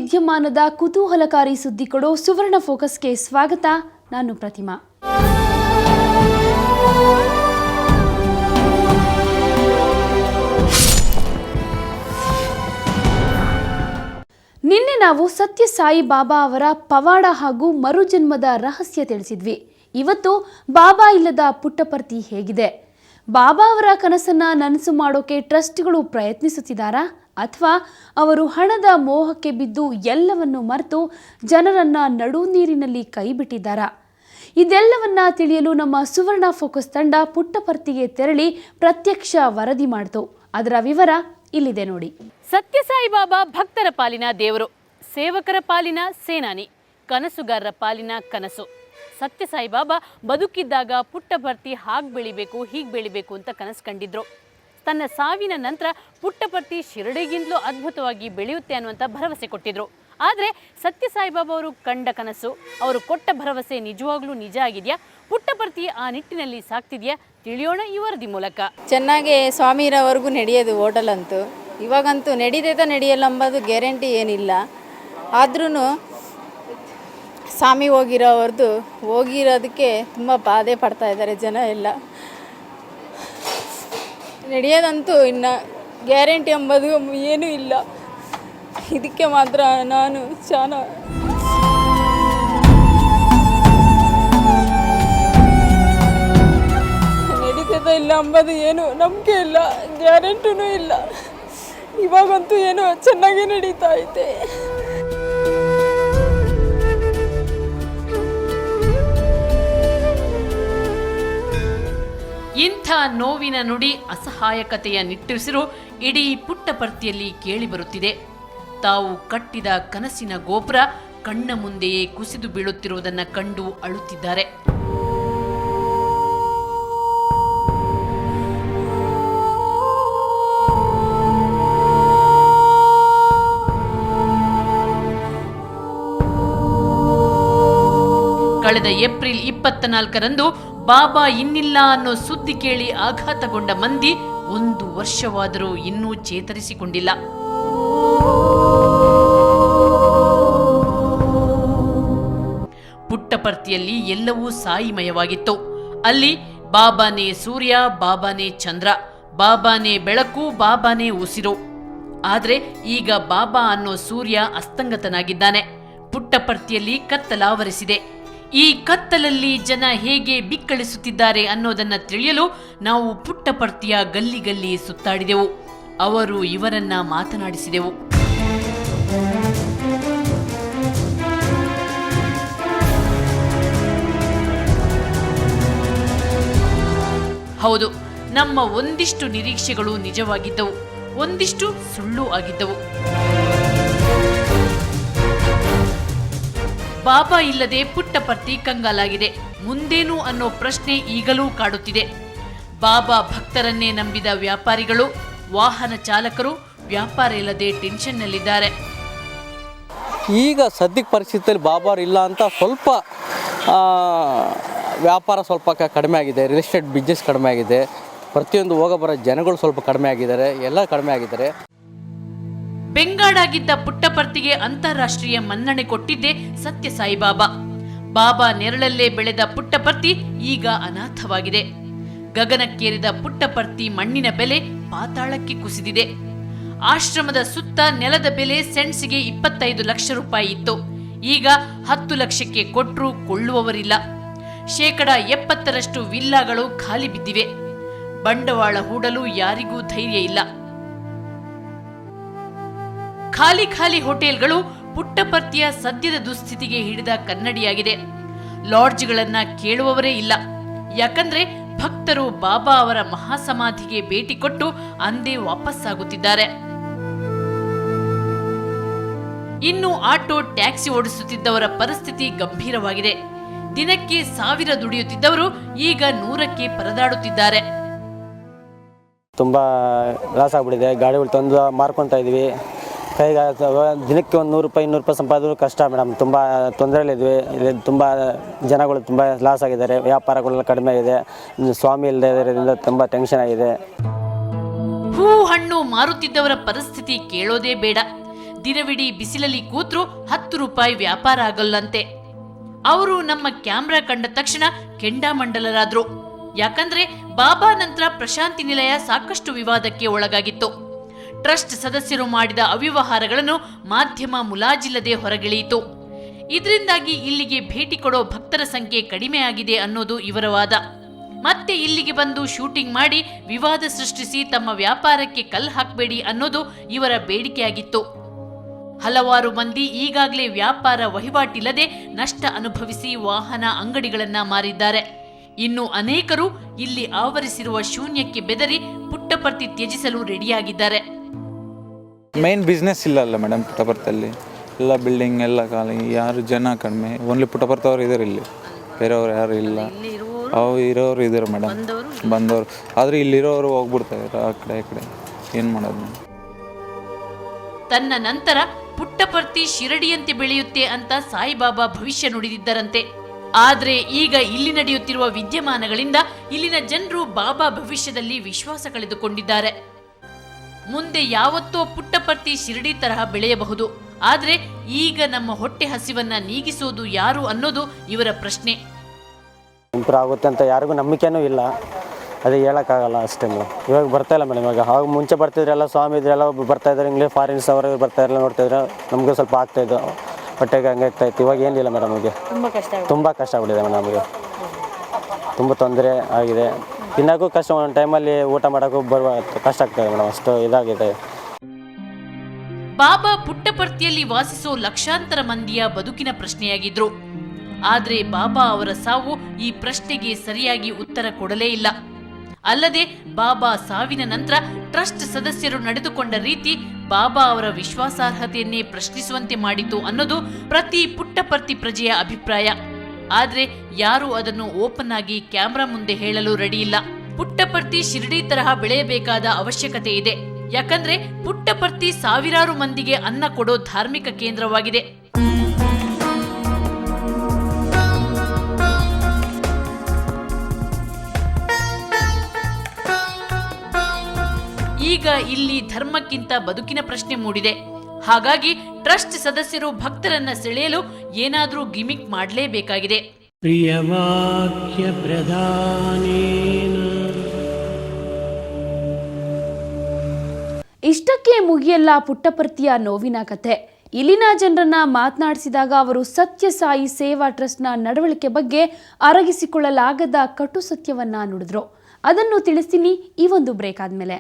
ವಿದ್ಯಮಾನದ ಕುತೂಹಲಕಾರಿ ಸುದ್ದಿ ಕೊಡೋ ಸುವರ್ಣ ಫೋಕಸ್ಗೆ ಸ್ವಾಗತ. ನಾನು ಪ್ರತಿಮಾ. ನಿನ್ನೆ ನಾವು ಸತ್ಯ ಸಾಯಿ ಬಾಬಾ ಅವರ ಪವಾಡ ಹಾಗೂ ಮರುಜನ್ಮದ ರಹಸ್ಯ ತಿಳಿಸಿದ್ವಿ. ಇವತ್ತು ಬಾಬಾ ಇಲ್ಲದ ಪುಟ್ಟಪರ್ತಿ ಹೇಗಿದೆ? ಬಾಬಾ ಅವರ ಕನಸನ್ನ ನನಸು ಮಾಡೋಕೆ ಟ್ರಸ್ಟ್ಗಳು ಪ್ರಯತ್ನಿಸುತ್ತಿದ್ದಾರಾ ಅಥವಾ ಅವರು ಹಣದ ಮೋಹಕ್ಕೆ ಬಿದ್ದು ಎಲ್ಲವನ್ನು ಮರೆತು ಜನರನ್ನ ನಡು ನೀರಿನಲ್ಲಿ ಕೈ ಬಿಟ್ಟಿದ್ದಾರಾ? ಇದೆಲ್ಲವನ್ನ ತಿಳಿಯಲು ನಮ್ಮ ಸುವರ್ಣ ಫೋಕಸ್ ತಂಡ ಪುಟ್ಟಪರ್ತಿಗೆ ತೆರಳಿ ಪ್ರತ್ಯಕ್ಷ ವರದಿ ಮಾಡಿತು. ಅದರ ವಿವರ ಇಲ್ಲಿದೆ ನೋಡಿ. ಸತ್ಯಸಾಯಿ ಬಾಬಾ ಭಕ್ತರ ಪಾಲಿನ ದೇವರು, ಸೇವಕರ ಪಾಲಿನ ಸೇನಾನಿ, ಕನಸುಗಾರರ ಪಾಲಿನ ಕನಸು. ಸತ್ಯಸಾಯಿ ಬಾಬಾ ಬದುಕಿದ್ದಾಗ ಪುಟ್ಟಪರ್ತಿ ಹಾಗೆ ಬೆಳಿಬೇಕು ಹೀಗೆ ಬೆಳಿಬೇಕು ಅಂತ ಕನಸು ಕಂಡಿದ್ರು. ತನ್ನ ಸಾವಿನ ನಂತರ ಪುಟ್ಟಪರ್ತಿ ಶಿರಡಿಗಿಂತಲೂ ಅದ್ಭುತವಾಗಿ ಬೆಳೆಯುತ್ತೆ ಅನ್ನುವಂಥ ಭರವಸೆ ಕೊಟ್ಟಿದ್ರು. ಆದರೆ ಸತ್ಯಸಾಯಿ ಬಾಬಾ ಅವರು ಕಂಡ ಕನಸು, ಅವರು ಕೊಟ್ಟ ಭರವಸೆ ನಿಜವಾಗ್ಲೂ ನಿಜ ಆಗಿದೆಯಾ? ಪುಟ್ಟಪರ್ತಿ ಆ ನಿಟ್ಟಿನಲ್ಲಿ ಸಾಕ್ತಿದೆಯಾ? ತಿಳಿಯೋಣ ಈ ವರದಿ ಮೂಲಕ. ಚೆನ್ನಾಗಿ ಸ್ವಾಮಿರವರೆಗೂ ನಡೆಯೋದು ಹೋಟೆಲ್ ಅಂತೂ. ಇವಾಗಂತೂ ನಡೀತೈತೆ ನಡೆಯಲ್ಲ ಅಂಬೋದು ಗ್ಯಾರಂಟಿ ಏನಿಲ್ಲ. ಆದ್ರೂ ಸ್ವಾಮಿ ಹೋಗಿರೋದಕ್ಕೆ ತುಂಬ ಬಾಧೆ ಪಡ್ತಾ ಇದ್ದಾರೆ ಜನ ಎಲ್ಲ. ನಡೆಯೋದಂತೂ ಇನ್ನು ಗ್ಯಾರಂಟಿ ಎಂಬುದು ಏನೂ ಇಲ್ಲ. ಇದಕ್ಕೆ ಮಾತ್ರ ನಾನು ಚೆನ್ನಾಗಿ ನಡೀತದ ಇಲ್ಲ ಅಂಬದು ಏನು ನಂಬಿಕೆ ಇಲ್ಲ, ಗ್ಯಾರಂಟಿನೂ ಇಲ್ಲ. ಇವಾಗಂತೂ ಏನೋ ಚೆನ್ನಾಗಿ ನಡೀತಾ ಐತೆ. ಇಂಥ ನೋವಿನ ನುಡಿ, ಅಸಹಾಯಕತೆಯ ನಿಟ್ಟುಸಿರು ಇಡೀ ಪುಟ್ಟಪರ್ತಿಯಲ್ಲಿ ಕೇಳಿಬರುತ್ತಿದೆ. ತಾವು ಕಟ್ಟಿದ ಕನಸಿನ ಗೋಪುರ ಕಣ್ಣ ಮುಂದೆಯೇ ಕುಸಿದು ಬೀಳುತ್ತಿರುವುದನ್ನು ಕಂಡು ಅಳುತ್ತಿದ್ದಾರೆ. ಕಳೆದ ಏಪ್ರಿಲ್ 24ರಂದು ಬಾಬಾ ಇನ್ನಿಲ್ಲ ಅನ್ನೋ ಸುದ್ದಿ ಕೇಳಿ ಆಘಾತಗೊಂಡ ಮಂದಿ 1 ವರ್ಷವಾದರೂ ಇನ್ನೂ ಚೇತರಿಸಿಕೊಂಡಿಲ್ಲ. ಪುಟ್ಟಪರ್ತಿಯಲ್ಲಿ ಎಲ್ಲವೂ ಸಾಯಿಮಯವಾಗಿತ್ತು. ಅಲ್ಲಿ ಬಾಬಾನೇ ಸೂರ್ಯ, ಬಾಬಾನೇ ಚಂದ್ರ, ಬಾಬಾನೇ ಬೆಳಕು, ಬಾಬಾನೇ ಉಸಿರು. ಆದ್ರೆ ಈಗ ಬಾಬಾ ಅನ್ನೋ ಸೂರ್ಯ ಅಸ್ತಂಗತನಾಗಿದ್ದಾನೆ. ಪುಟ್ಟಪರ್ತಿಯಲ್ಲಿ ಕತ್ತಲಾವರಿಸಿದೆ. ಈ ಕತ್ತಲಲ್ಲಿ ಜನ ಹೇಗೆ ಬಿಕ್ಕಳಿಸುತ್ತಿದ್ದಾರೆ ಅನ್ನೋದನ್ನ ತಿಳಿಯಲು ನಾವು ಪುಟ್ಟಪರ್ತಿಯ ಗಲ್ಲಿ ಗಲ್ಲಿ ಸುತ್ತಾಡಿದೆವು. ಅವರು ಇವರನ್ನ ಮಾತನಾಡಿಸಿದೆವು. ಹೌದು, ನಮ್ಮ ಒಂದಿಷ್ಟು ನಿರೀಕ್ಷೆಗಳು ನಿಜವಾಗಿದ್ದವು, ಒಂದಿಷ್ಟು ಸುಳ್ಳು ಆಗಿದ್ದವು. ಬಾಬಾ ಇಲ್ಲದೆ ಪುಟ್ಟಪರ್ತಿ ಕಂಗಾಲಾಗಿದೆ. ಮುಂದೇನು ಅನ್ನೋ ಪ್ರಶ್ನೆ ಈಗಲೂ ಕಾಡುತ್ತಿದೆ. ಬಾಬಾ ಭಕ್ತರನ್ನೇ ನಂಬಿದ ವ್ಯಾಪಾರಿಗಳು, ವಾಹನ ಚಾಲಕರು ವ್ಯಾಪಾರ ಇಲ್ಲದೆ ಟೆನ್ಷನ್ನಲ್ಲಿದ್ದಾರೆ. ಈಗ ಸದ್ಯಕ್ಕೆ ಪರಿಸ್ಥಿತಿಯಲ್ಲಿ ಬಾಬಾ ಇಲ್ಲ ಅಂತ ಸ್ವಲ್ಪ ವ್ಯಾಪಾರ ಸ್ವಲ್ಪ ಕಡಿಮೆ ಆಗಿದೆ. ರಿಯಲ್ ಎಸ್ಟೇಟ್ ಬಿಸ್ನೆಸ್ ಕಡಿಮೆ ಆಗಿದೆ. ಪ್ರತಿಯೊಂದು ಹೋಗಬರೋ ಜನಗಳು ಸ್ವಲ್ಪ ಕಡಿಮೆ ಆಗಿದ್ದಾರೆ, ಎಲ್ಲ ಕಡಿಮೆ ಆಗಿದ್ದಾರೆ. ಬೆಂಗಾಡಾಗಿದ್ದ ಪುಟ್ಟಪರ್ತಿಗೆ ಅಂತಾರಾಷ್ಟ್ರೀಯ ಮನ್ನಣೆ ಕೊಟ್ಟಿದ್ದೇ ಸತ್ಯಸಾಯಿ ಬಾಬಾ. ಬಾಬಾ ನೆರಳಲ್ಲೇ ಬೆಳೆದ ಪುಟ್ಟಪರ್ತಿ ಈಗ ಅನಾಥವಾಗಿದೆ. ಗಗನಕ್ಕೇರಿದ ಪುಟ್ಟಪರ್ತಿ ಮಣ್ಣಿನ ಬೆಲೆ ಪಾತಾಳಕ್ಕೆ ಕುಸಿದಿದೆ. ಆಶ್ರಮದ ಸುತ್ತ ನೆಲದ ಬೆಲೆ ಸೆಂಟ್ಸ್ಗೆ 25 ಲಕ್ಷ ರೂಪಾಯಿ ಇತ್ತು. ಈಗ 10 ಲಕ್ಷಕ್ಕೆ ಕೊಟ್ಟರೂ ಕೊಳ್ಳುವವರಿಲ್ಲ. 70% ವಿಲ್ಲಾಗಳು ಖಾಲಿ ಬಿದ್ದಿವೆ. ಬಂಡವಾಳ ಹೂಡಲು ಯಾರಿಗೂ ಧೈರ್ಯ ಇಲ್ಲ. ಖಾಲಿ ಹೋಟೆಲ್ಗಳು ಪುಟ್ಟಪರ್ತಿಯ ಸದ್ಯದ ದುಸ್ಥಿತಿಗೆ ಹಿಡಿದ ಕನ್ನಡಿಯಾಗಿದೆ. ಲಾಡ್ಜ್ಗಳನ್ನ ಕೇಳುವವರೇ ಇಲ್ಲ. ಯಾಕಂದ್ರೆ ಭಕ್ತರು ಬಾಬಾ ಅವರ ಮಹಾಸಮಾಧಿಗೆ ಭೇಟಿ ಕೊಟ್ಟು ಅಂದೇ ವಾಪಸ್ಸಾಗುತ್ತಿದ್ದಾರೆ. ಇನ್ನು ಆಟೋ, ಟ್ಯಾಕ್ಸಿ ಓಡಿಸುತ್ತಿದ್ದವರ ಪರಿಸ್ಥಿತಿ ಗಂಭೀರವಾಗಿದೆ. ದಿನಕ್ಕೆ 1000 ದುಡಿಯುತ್ತಿದ್ದವರು ಈಗ 100ಕ್ಕೆ ಪರದಾಡುತ್ತಿದ್ದಾರೆ. ತುಂಬ ಲಾಸ್ ಆಗ್ಬಿಟ್ಟಿದೆ. ಗಾಡಿಗಳು ತಂದು ಮಾರ್ಕೊತಾ ಇದ್ವಿ. ಕೈಗೆ ದಿನಕ್ಕೆ ಒಂದು 100 ರೂಪಾಯಿ 200 ರೂಪಾಯಿ ಸಂಪಾದನೆ ಕಷ್ಟ ಮೇಡಮ್. ತುಂಬ ತೊಂದರೆಯಲ್ಲಿದ್ವಿ. ಇಲ್ಲಿ ತುಂಬ ಜನಗಳು ತುಂಬ ಲಾಸ್ ಆಗಿದ್ದಾರೆ. ವ್ಯಾಪಾರಗಳೆಲ್ಲ ಕಡಿಮೆ ಇದೆ. ಸ್ವಾಮಿ ಇಲ್ಲದೆ ಇದರಿಂದ ತುಂಬ ಟೆನ್ಷನ್ ಆಗಿದೆ. ಹೂ ಹಣ್ಣು ಮಾರುತ್ತಿದ್ದವರ ಪರಿಸ್ಥಿತಿ ಕೇಳೋದೇ ಬೇಡ. ದಿನವಿಡೀ ಬಿಸಿಲಲ್ಲಿ ಕೂತ್ರು 10 ರೂಪಾಯಿ ವ್ಯಾಪಾರ ಆಗಲ್ಲಂತೆ. ಅವರು ನಮ್ಮ ಕ್ಯಾಮ್ರಾ ಕಂಡ ತಕ್ಷಣ ಕೆಂಡಾಮಂಡಲರಾದ್ರು. ಯಾಕಂದ್ರೆ ಬಾಬಾ ನಂತರ ಪ್ರಶಾಂತಿ ನಿಲಯ ಸಾಕಷ್ಟು ವಿವಾದಕ್ಕೆ ಒಳಗಾಗಿತ್ತು. ಟ್ರಸ್ಟ್ ಸದಸ್ಯರು ಮಾಡಿದ ಅವ್ಯವಹಾರಗಳನ್ನು ಮಾಧ್ಯಮ ಮುಲಾಜಿಲ್ಲದೆ ಹೊರಗೆಳೆಯಿತು. ಇದರಿಂದಾಗಿ ಇಲ್ಲಿಗೆ ಭೇಟಿ ಕೊಡೋ ಭಕ್ತರ ಸಂಖ್ಯೆ ಕಡಿಮೆಯಾಗಿದೆ ಅನ್ನೋದು ಇವರ ವಾದ. ಮತ್ತೆ ಇಲ್ಲಿಗೆ ಬಂದು ಶೂಟಿಂಗ್ ಮಾಡಿ ವಿವಾದ ಸೃಷ್ಟಿಸಿ ತಮ್ಮ ವ್ಯಾಪಾರಕ್ಕೆ ಕಲ್ಲು ಹಾಕಬೇಡಿ ಅನ್ನೋದು ಇವರ ಬೇಡಿಕೆಯಾಗಿತ್ತು. ಹಲವಾರು ಮಂದಿ ಈಗಾಗಲೇ ವ್ಯಾಪಾರ ವಹಿವಾಟಿಲ್ಲದೆ ನಷ್ಟ ಅನುಭವಿಸಿ ವಾಹನ ಅಂಗಡಿಗಳನ್ನ ಮಾರಿದ್ದಾರೆ. ಇನ್ನು ಅನೇಕರು ಇಲ್ಲಿ ಆವರಿಸಿರುವ ಶೂನ್ಯಕ್ಕೆ ಬೆದರಿ ಪುಟ್ಟಪರ್ತಿ ತ್ಯಜಿಸಲು ರೆಡಿಯಾಗಿದ್ದಾರೆ. ಮೇನ್ ಬಿಸ್ನೆಸ್ ಇಲ್ಲ ಅಲ್ಲ ಮೇಡಮ್, ಪುಟ್ಟಪರ್ತಲ್ಲಿ ಎಲ್ಲ ಬಿಲ್ಡಿಂಗ್ ಎಲ್ಲ ಖಾಲಿ, ಯಾರು ಜನ ಕಡಿಮೆ. ಓನ್ಲಿ ಪುಟ್ಟಪರ್ತವ್ರು ಇದ್ದಾರೆ ಇಲ್ಲಿ, ಬೇರೆಯವ್ರು ಯಾರು ಇಲ್ಲ. ಅವು ಇರೋರು ಇದ್ದಾರೆ ಮೇಡಮ್, ಬಂದವರು. ಆದರೆ ಇಲ್ಲಿರೋರು ಹೋಗ್ಬಿಡ್ತಾರೆ ಆ ಕಡೆ ಈ ಕಡೆ, ಏನು ಮಾಡೋದು. ತನ್ನ ನಂತರ ಪುಟ್ಟಪರ್ತಿ ಶಿರಡಿಯಂತೆ ಬೆಳೆಯುತ್ತೆ ಅಂತ ಸಾಯಿಬಾಬಾ ಭವಿಷ್ಯ ನುಡಿದಿದ್ದರಂತೆ. ಆದ್ರೆ ಈಗ ಇಲ್ಲಿ ನಡೆಯುತ್ತಿರುವ ವಿದ್ಯಮಾನಗಳಿಂದ ಇಲ್ಲಿನ ಜನರು ಬಾಬಾ ಭವಿಷ್ಯದಲ್ಲಿ ವಿಶ್ವಾಸ ಕಳೆದುಕೊಂಡಿದ್ದಾರೆ. ಮುಂದೆ ಯಾವತ್ತೋ ಪುಟ್ಟಪರ್ತಿ ಶಿರಡಿ ತರಹ ಬೆಳೆಯಬಹುದು. ಆದ್ರೆ ಈಗ ನಮ್ಮ ಹೊಟ್ಟೆ ಹಸಿವನ್ನ ನೀಗಿಸೋದು ಯಾರು ಅನ್ನೋದು ಇವರ ಪ್ರಶ್ನೆ. ಇಂಪ್ರೂವ್ ಆಗುತ್ತೆ ಅಂತ ಯಾರಿಗೂ ನಂಬಿಕೆನೂ ಇಲ್ಲ, ಅದು ಹೇಳೋಕ್ಕಾಗಲ್ಲ ಅಷ್ಟೇ ಮೇಡಮ್. ಇವಾಗ ಬರ್ತಾ ಇಲ್ಲ ಮೇಡಮ್. ಇವಾಗ ಆಗ ಮುಂಚೆ ಬರ್ತಿದ್ರೆಲ್ಲ ಸ್ವಾಮಿ ಇದ್ರೆಲ್ಲ ಬರ್ತಾ ಇದ್ದಾರೆ, ಇಂಗ್ಲೀಷ್ ಫಾರಿನ್ಸ್ ಅವರು ಬರ್ತಾ ಇರಲ್ಲ, ನೋಡ್ತಿದ್ರೆ ನಮಗೂ ಸ್ವಲ್ಪ ಆಗ್ತಾಯಿದ್ದು, ಹೊಟ್ಟೆಗೆ ಹಂಗೆ ಆಗ್ತಾಯಿತ್ತು. ಇವಾಗ ಏನಿಲ್ಲ ಮೇಡಮ್, ನಮಗೆ ತುಂಬ ಕಷ್ಟ ಆಗ್ಬಿಟ್ಟಿದೆ ಮೇಡಮ್. ನಮಗೆ ತುಂಬ ತೊಂದರೆ ಆಗಿದೆ, ತಿನ್ನೋಕ್ಕೂ ಕಷ್ಟ, ಒಂದು ಟೈಮಲ್ಲಿ ಊಟ ಮಾಡೋಕ್ಕೂ ಬರುವ ಕಷ್ಟ ಆಗ್ತದೆ ಮೇಡಮ್, ಅಷ್ಟು ಇದಾಗಿದೆ. ಬಾಬಾ ಪುಟ್ಟಪರ್ತಿಯಲ್ಲಿ ವಾಸಿಸೋ ಲಕ್ಷಾಂತರ ಮಂದಿಯ ಬದುಕಿನ ಪ್ರಶ್ನೆಯಾಗಿದ್ರು. ಆದ್ರೆ ಬಾಬಾ ಅವರ ಸಾವು ಈ ಪ್ರಶ್ನೆಗೆ ಸರಿಯಾಗಿ ಉತ್ತರ ಕೊಡಲೇ ಇಲ್ಲ. ಅಲ್ಲದೆ ಬಾಬಾ ಸಾವಿನ ನಂತರ ಟ್ರಸ್ಟ್ ಸದಸ್ಯರು ನಡೆದುಕೊಂಡ ರೀತಿ ಬಾಬಾ ಅವರ ವಿಶ್ವಾಸಾರ್ಹತೆಯನ್ನೇ ಪ್ರಶ್ನಿಸುವಂತೆ ಮಾಡಿತು ಅನ್ನೋದು ಪ್ರತಿ ಪುಟ್ಟಪರ್ತಿ ಪ್ರಜೆಯ ಅಭಿಪ್ರಾಯ. ಆದ್ರೆ ಯಾರು ಅದನ್ನು ಓಪನ್ ಆಗಿ ಕ್ಯಾಮ್ರಾ ಮುಂದೆ ಹೇಳಲು ರೆಡಿ ಇಲ್ಲ. ಪುಟ್ಟಪರ್ತಿ ಶಿರಡಿ ತರಹ ಬೆಳೆಯಬೇಕಾದ ಅವಶ್ಯಕತೆ ಇದೆ. ಯಾಕಂದ್ರೆ ಪುಟ್ಟಪರ್ತಿ ಸಾವಿರಾರು ಮಂದಿಗೆ ಅನ್ನ ಕೊಡೋ ಧಾರ್ಮಿಕ ಕೇಂದ್ರವಾಗಿದೆ. ಈಗ ಇಲ್ಲಿ ಧರ್ಮಕ್ಕಿಂತ ಬದುಕಿನ ಪ್ರಶ್ನೆ ಮೂಡಿದೆ. ಹಾಗಾಗಿ ಟ್ರಸ್ಟ್ ಸದಸ್ಯರು ಭಕ್ತರನ್ನ ಸೆಳೆಯಲು ಏನಾದರೂ ಗಿಮಿಕ್ ಮಾಡಲೇಬೇಕಾಗಿದೆ. ಪ್ರಿಯವಾಕ್ಯ ಪ್ರಧಾನೇನ. ಇಷ್ಟಕ್ಕೆ ಮುಗಿಯಲ್ಲ ಪುಟ್ಟಪರ್ತಿಯ ನೋವಿನ ಕತೆ. ಇಲ್ಲಿನ ಜನರನ್ನ ಮಾತನಾಡಿಸಿದಾಗ ಅವರು ಸತ್ಯಸಾಯಿ ಸೇವಾ ಟ್ರಸ್ಟ್ನ ನಡವಳಿಕೆ ಬಗ್ಗೆ ಅರಗಿಸಿಕೊಳ್ಳಲಾಗದ ಕಟು ಸತ್ಯವನ್ನ ನುಡಿದ್ರು. ಅದನ್ನು ತಿಳಿಸ್ತೀನಿ ಈ ಒಂದು ಬ್ರೇಕ್ ಆದ್ಮೇಲೆ.